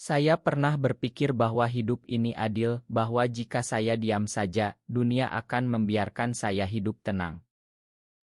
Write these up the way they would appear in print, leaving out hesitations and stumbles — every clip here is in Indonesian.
Saya pernah berpikir bahwa hidup ini adil, bahwa jika saya diam saja, dunia akan membiarkan saya hidup tenang.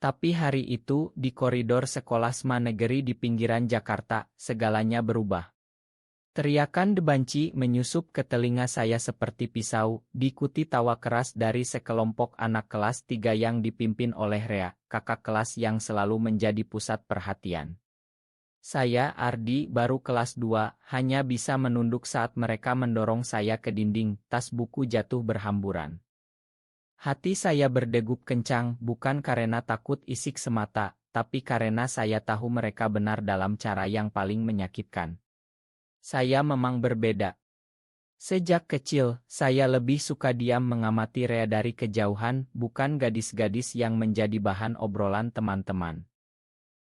Tapi hari itu, di koridor sekolah SMA negeri di pinggiran Jakarta, segalanya berubah. Teriakan debanci menyusup ke telinga saya seperti pisau, diikuti tawa keras dari sekelompok anak kelas 3 yang dipimpin oleh Rea, kakak kelas yang selalu menjadi pusat perhatian. Saya, Ardi, baru kelas 2, hanya bisa menunduk saat mereka mendorong saya ke dinding, tas buku jatuh berhamburan. Hati saya berdegup kencang, bukan karena takut isik semata, tapi karena saya tahu mereka benar dalam cara yang paling menyakitkan. Saya memang berbeda. Sejak kecil, saya lebih suka diam mengamati Rea dari kejauhan, bukan gadis-gadis yang menjadi bahan obrolan teman-teman.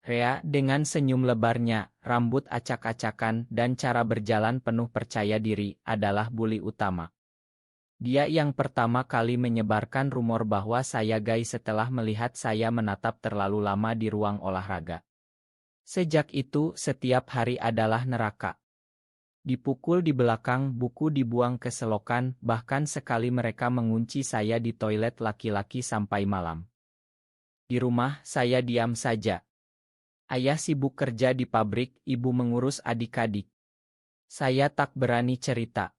Rea, dengan senyum lebarnya, rambut acak-acakan, dan cara berjalan penuh percaya diri, adalah bully utama. Dia yang pertama kali menyebarkan rumor bahwa saya gay setelah melihat saya menatap terlalu lama di ruang olahraga. Sejak itu, setiap hari adalah neraka. Dipukul di belakang, buku dibuang ke selokan, bahkan sekali mereka mengunci saya di toilet laki-laki sampai malam. Di rumah, saya diam saja. Ayah sibuk kerja di pabrik, ibu mengurus adik-adik. Saya tak berani cerita.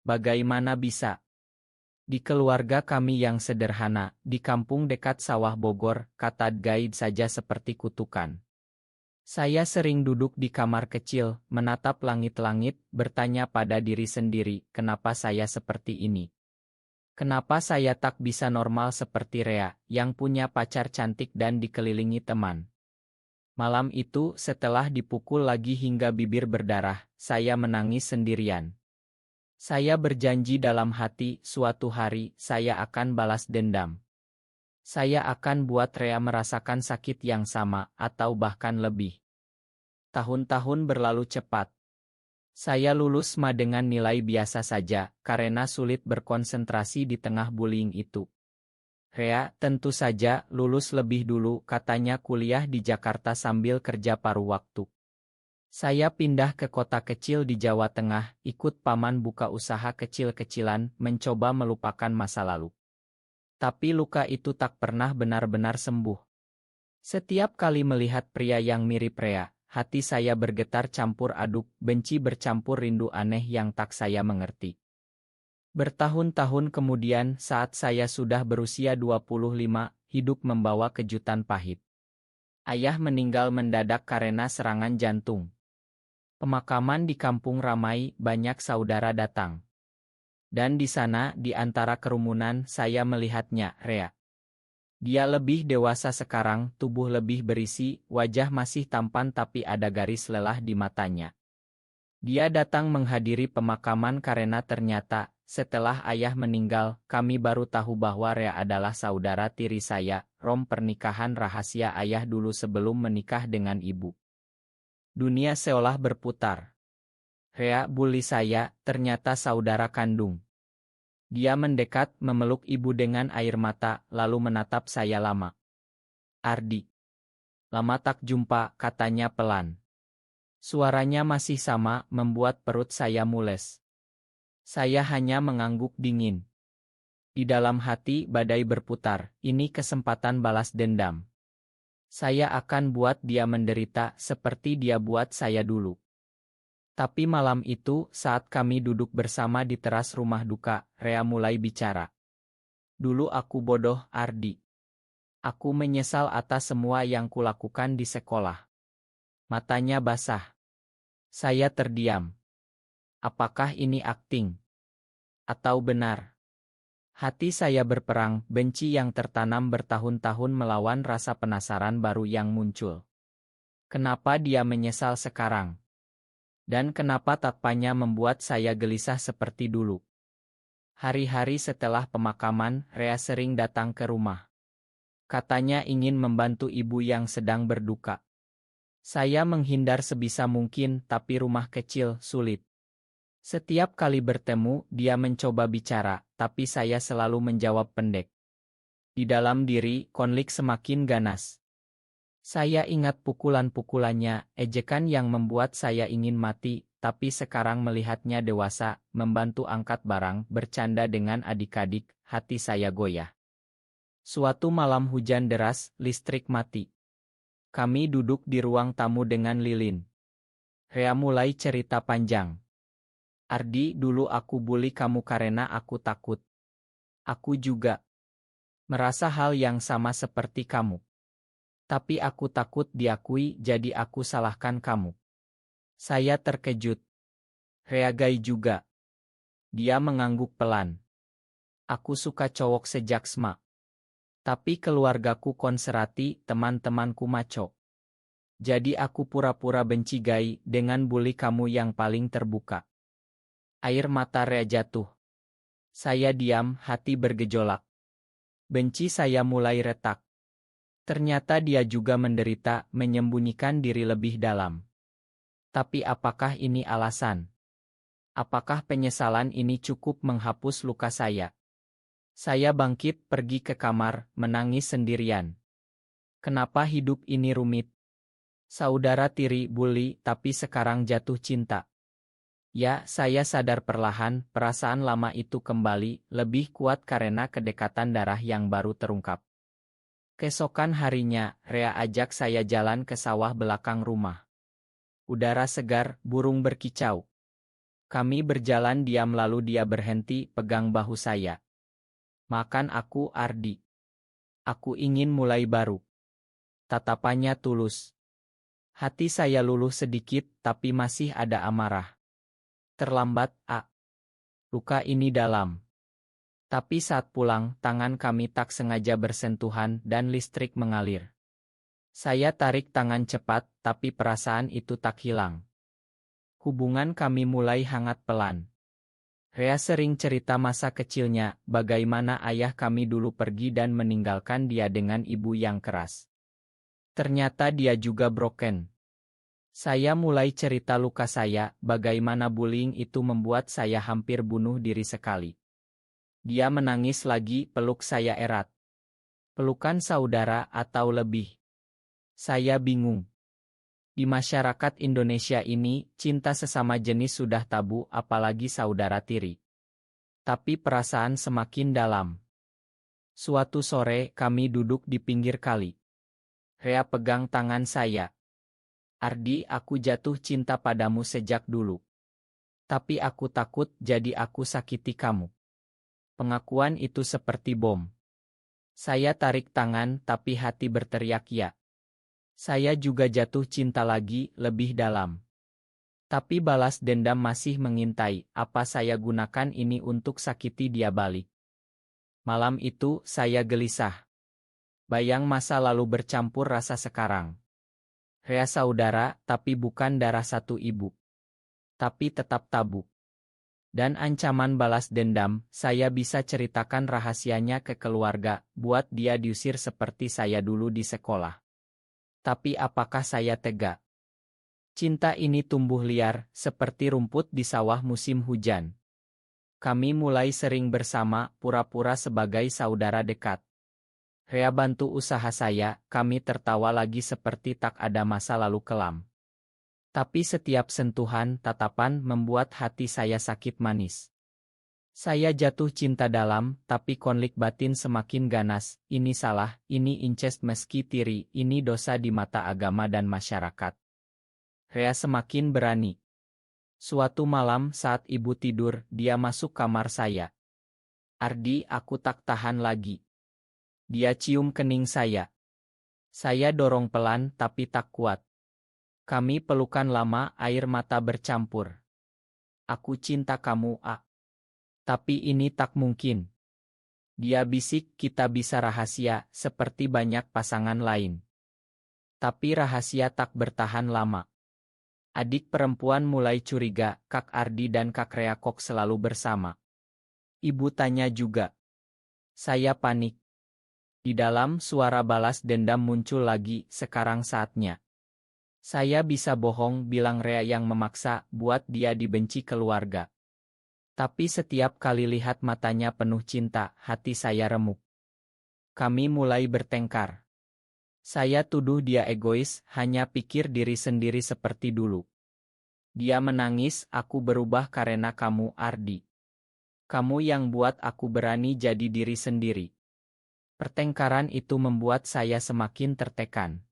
Bagaimana bisa? Di keluarga kami yang sederhana, di kampung dekat sawah Bogor, kata gaib saja seperti kutukan. Saya sering duduk di kamar kecil, menatap langit-langit, bertanya pada diri sendiri, kenapa saya seperti ini? Kenapa saya tak bisa normal seperti Rea, yang punya pacar cantik dan dikelilingi teman? Malam itu, setelah dipukul lagi hingga bibir berdarah, saya menangis sendirian. Saya berjanji dalam hati, suatu hari, saya akan balas dendam. Saya akan buat Rea merasakan sakit yang sama, atau bahkan lebih. Tahun-tahun berlalu cepat. Saya lulus SMA dengan nilai biasa saja, karena sulit berkonsentrasi di tengah bullying itu. Rea, tentu saja, lulus lebih dulu, katanya kuliah di Jakarta sambil kerja paruh waktu. Saya pindah ke kota kecil di Jawa Tengah, ikut paman buka usaha kecil-kecilan, mencoba melupakan masa lalu. Tapi luka itu tak pernah benar-benar sembuh. Setiap kali melihat pria yang mirip Rea, hati saya bergetar campur aduk, benci bercampur rindu aneh yang tak saya mengerti. Bertahun-tahun kemudian, saat saya sudah berusia 25, hidup membawa kejutan pahit. Ayah meninggal mendadak karena serangan jantung. Pemakaman di kampung ramai, banyak saudara datang. Dan di sana, di antara kerumunan, saya melihatnya, Rea. Dia lebih dewasa sekarang, tubuh lebih berisi, wajah masih tampan tapi ada garis lelah di matanya. Dia datang menghadiri pemakaman karena ternyata, setelah ayah meninggal, kami baru tahu bahwa Rea adalah saudara tiri saya, rom pernikahan rahasia ayah dulu sebelum menikah dengan ibu. Dunia seolah berputar. Rea, bully saya, ternyata saudara kandung. Dia mendekat, memeluk ibu dengan air mata, lalu menatap saya lama. Ardi. Lama tak jumpa, katanya pelan. Suaranya masih sama, membuat perut saya mules. Saya hanya mengangguk dingin. Di dalam hati, badai berputar, ini kesempatan balas dendam. Saya akan buat dia menderita seperti dia buat saya dulu. Tapi malam itu, saat kami duduk bersama di teras rumah duka, Rea mulai bicara. Dulu aku bodoh, Ardi. Aku menyesal atas semua yang kulakukan di sekolah. Matanya basah. Saya terdiam. Apakah ini akting? Atau benar? Hati saya berperang, benci yang tertanam bertahun-tahun melawan rasa penasaran baru yang muncul. Kenapa dia menyesal sekarang? Dan kenapa tatpanya membuat saya gelisah seperti dulu? Hari-hari setelah pemakaman, Rea sering datang ke rumah. Katanya ingin membantu ibu yang sedang berduka. Saya menghindar sebisa mungkin, tapi rumah kecil, sulit. Setiap kali bertemu, dia mencoba bicara, tapi saya selalu menjawab pendek. Di dalam diri, konflik semakin ganas. Saya ingat pukulan-pukulannya, ejekan yang membuat saya ingin mati, tapi sekarang melihatnya dewasa, membantu angkat barang, bercanda dengan adik-adik, hati saya goyah. Suatu malam hujan deras, listrik mati. Kami duduk di ruang tamu dengan lilin. Rea mulai cerita panjang. Ardi, dulu aku bully kamu karena aku takut. Aku juga merasa hal yang sama seperti kamu. Tapi aku takut diakui, jadi aku salahkan kamu. Saya terkejut. Rea Gai juga. Dia mengangguk pelan. Aku suka cowok sejak SMA. Tapi keluargaku konservatif, teman-temanku maco. Jadi aku pura-pura benci Gai dengan bully kamu yang paling terbuka. Air mata Rea jatuh. Saya diam, hati bergejolak. Benci saya mulai retak. Ternyata dia juga menderita, menyembunyikan diri lebih dalam. Tapi apakah ini alasan? Apakah penyesalan ini cukup menghapus luka saya? Saya bangkit, pergi ke kamar, menangis sendirian. Kenapa hidup ini rumit? Saudara tiri bully, tapi sekarang jatuh cinta. Ya, saya sadar perlahan, perasaan lama itu kembali, lebih kuat karena kedekatan darah yang baru terungkap. Keesokan harinya, Rea ajak saya jalan ke sawah belakang rumah. Udara segar, burung berkicau. Kami berjalan diam lalu dia berhenti, pegang bahu saya. Makan aku, Ardi. Aku ingin mulai baru. Tatapannya tulus. Hati saya luluh sedikit, tapi masih ada amarah. Terlambat, luka ini dalam. Tapi saat pulang, tangan kami tak sengaja bersentuhan dan listrik mengalir. Saya tarik tangan cepat, tapi perasaan itu tak hilang. Hubungan kami mulai hangat pelan. Rea sering cerita masa kecilnya, bagaimana ayah kami dulu pergi dan meninggalkan dia dengan ibu yang keras. Ternyata dia juga broken. Saya mulai cerita luka saya, bagaimana bullying itu membuat saya hampir bunuh diri sekali. Dia menangis lagi, peluk saya erat. Pelukan saudara atau lebih. Saya bingung. Di masyarakat Indonesia ini, cinta sesama jenis sudah tabu, apalagi saudara tiri. Tapi perasaan semakin dalam. Suatu sore, kami duduk di pinggir kali. Rea pegang tangan saya. Ardi, aku jatuh cinta padamu sejak dulu. Tapi aku takut jadi aku sakiti kamu. Pengakuan itu seperti bom. Saya tarik tangan, tapi hati berteriak ya. Saya juga jatuh cinta lagi, lebih dalam. Tapi balas dendam masih mengintai, apa saya gunakan ini untuk sakiti dia balik. Malam itu, saya gelisah. Bayang masa lalu bercampur rasa sekarang. Rea saudara, tapi bukan darah satu ibu. Tapi tetap tabu. Dan ancaman balas dendam, saya bisa ceritakan rahasianya ke keluarga, buat dia diusir seperti saya dulu di sekolah. Tapi apakah saya tega? Cinta ini tumbuh liar, seperti rumput di sawah musim hujan. Kami mulai sering bersama, pura-pura sebagai saudara dekat. Rea bantu usaha saya, kami tertawa lagi seperti tak ada masa lalu kelam. Tapi setiap sentuhan, tatapan membuat hati saya sakit manis. Saya jatuh cinta dalam, tapi konflik batin semakin ganas, ini salah, ini incest meski tiri, ini dosa di mata agama dan masyarakat. Rea semakin berani. Suatu malam saat ibu tidur, dia masuk kamar saya. Ardi, aku tak tahan lagi. Dia cium kening saya. Saya dorong pelan tapi tak kuat. Kami pelukan lama, air mata bercampur. Aku cinta kamu, Tapi ini tak mungkin. Dia bisik, kita bisa rahasia, seperti banyak pasangan lain. Tapi rahasia tak bertahan lama. Adik perempuan mulai curiga, Kak Ardi dan Kak Rea kok selalu bersama. Ibu tanya juga. Saya panik. Di dalam suara balas dendam muncul lagi, sekarang saatnya. Saya bisa bohong, bilang Rea yang memaksa, buat dia dibenci keluarga. Tapi setiap kali lihat matanya penuh cinta, hati saya remuk. Kami mulai bertengkar. Saya tuduh dia egois, hanya pikir diri sendiri seperti dulu. Dia menangis, aku berubah karena kamu, Ardi. Kamu yang buat aku berani jadi diri sendiri. Pertengkaran itu membuat saya semakin tertekan.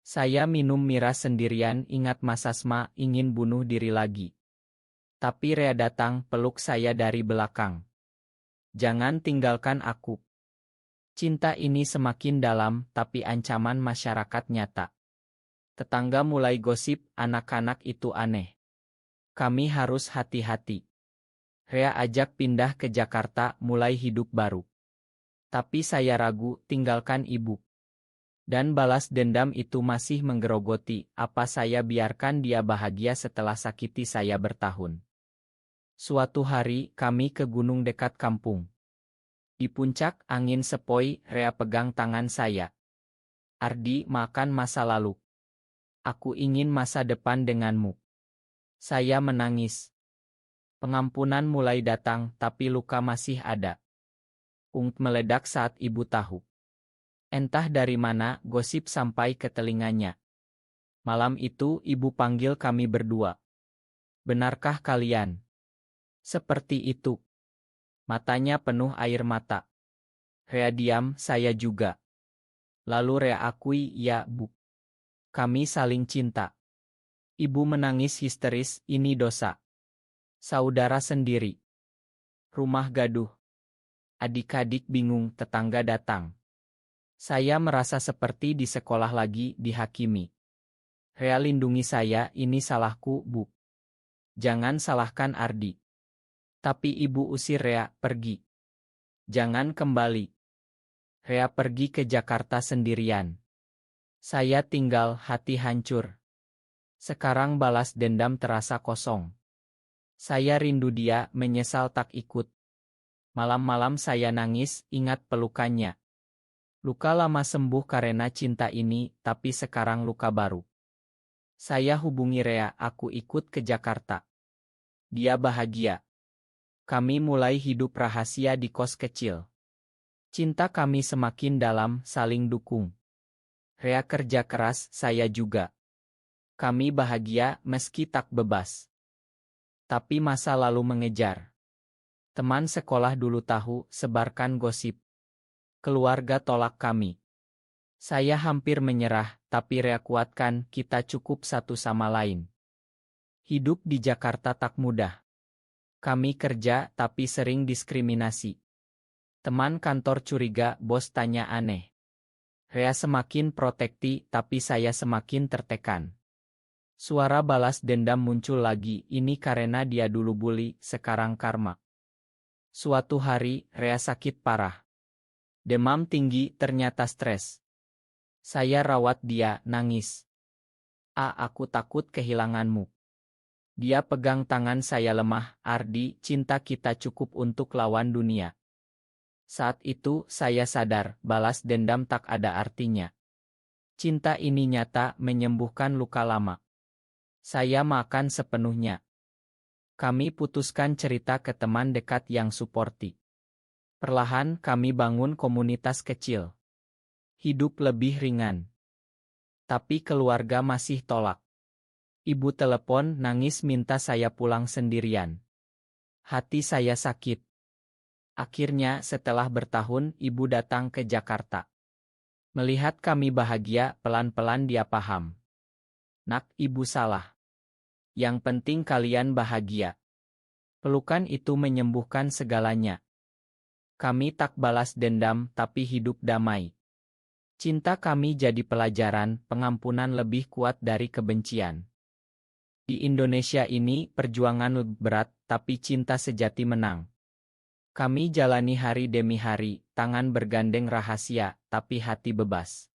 Saya minum miras sendirian, ingat Mas Asma ingin bunuh diri lagi. Tapi Rea datang peluk saya dari belakang. Jangan tinggalkan aku. Cinta ini semakin dalam, tapi ancaman masyarakat nyata. Tetangga mulai gosip, anak-anak itu aneh. Kami harus hati-hati. Rea ajak pindah ke Jakarta, mulai hidup baru. Tapi saya ragu, tinggalkan ibu. Dan balas dendam itu masih menggerogoti, apa saya biarkan dia bahagia setelah sakiti saya bertahun. Suatu hari, kami ke gunung dekat kampung. Di puncak, angin sepoi, Rea pegang tangan saya. Ardi, makan masa lalu. Aku ingin masa depan denganmu. Saya menangis. Pengampunan mulai datang, tapi luka masih ada. Meledak saat ibu tahu. Entah dari mana, gosip sampai ke telinganya. Malam itu, ibu panggil kami berdua. Benarkah kalian? Seperti itu. Matanya penuh air mata. Rea diam, saya juga. Lalu Rea akui, ya, Bu. Kami saling cinta. Ibu menangis histeris, ini dosa. Saudara sendiri. Rumah gaduh. Adik-adik bingung, tetangga datang. Saya merasa seperti di sekolah lagi, dihakimi. Rea lindungi saya, ini salahku, Bu. Jangan salahkan Ardi. Tapi ibu usir Rea, pergi. Jangan kembali. Rea pergi ke Jakarta sendirian. Saya tinggal, hati hancur. Sekarang balas dendam terasa kosong. Saya rindu dia, menyesal tak ikut. Malam-malam saya nangis, ingat pelukannya. Luka lama sembuh karena cinta ini, tapi sekarang luka baru. Saya hubungi Rea, aku ikut ke Jakarta. Dia bahagia. Kami mulai hidup rahasia di kos kecil. Cinta kami semakin dalam, saling dukung. Rea kerja keras, saya juga. Kami bahagia meski tak bebas. Tapi masa lalu mengejar. Teman sekolah dulu tahu, sebarkan gosip. Keluarga tolak kami. Saya hampir menyerah, tapi Rea kuatkan, kita cukup satu sama lain. Hidup di Jakarta tak mudah. Kami kerja, tapi sering diskriminasi. Teman kantor curiga, bos tanya aneh. Rea semakin protektif, tapi saya semakin tertekan. Suara balas dendam muncul lagi, ini karena dia dulu bully, sekarang karma. Suatu hari, Rea sakit parah. Demam tinggi, ternyata stres. Saya rawat dia, nangis. Aku takut kehilanganmu. Dia pegang tangan saya lemah, Ardi, cinta kita cukup untuk lawan dunia. Saat itu, saya sadar, balas dendam tak ada artinya. Cinta ini nyata, menyembuhkan luka lama. Saya makan sepenuhnya. Kami putuskan cerita ke teman dekat yang suporti. Perlahan kami bangun komunitas kecil. Hidup lebih ringan. Tapi keluarga masih tolak. Ibu telepon nangis minta saya pulang sendirian. Hati saya sakit. Akhirnya setelah bertahun ibu datang ke Jakarta. Melihat kami bahagia, pelan-pelan dia paham. Nak, ibu salah. Yang penting kalian bahagia. Pelukan itu menyembuhkan segalanya. Kami tak balas dendam, tapi hidup damai. Cinta kami jadi pelajaran, pengampunan lebih kuat dari kebencian. Di Indonesia ini, perjuangan lebih berat, tapi cinta sejati menang. Kami jalani hari demi hari, tangan bergandeng rahasia, tapi hati bebas.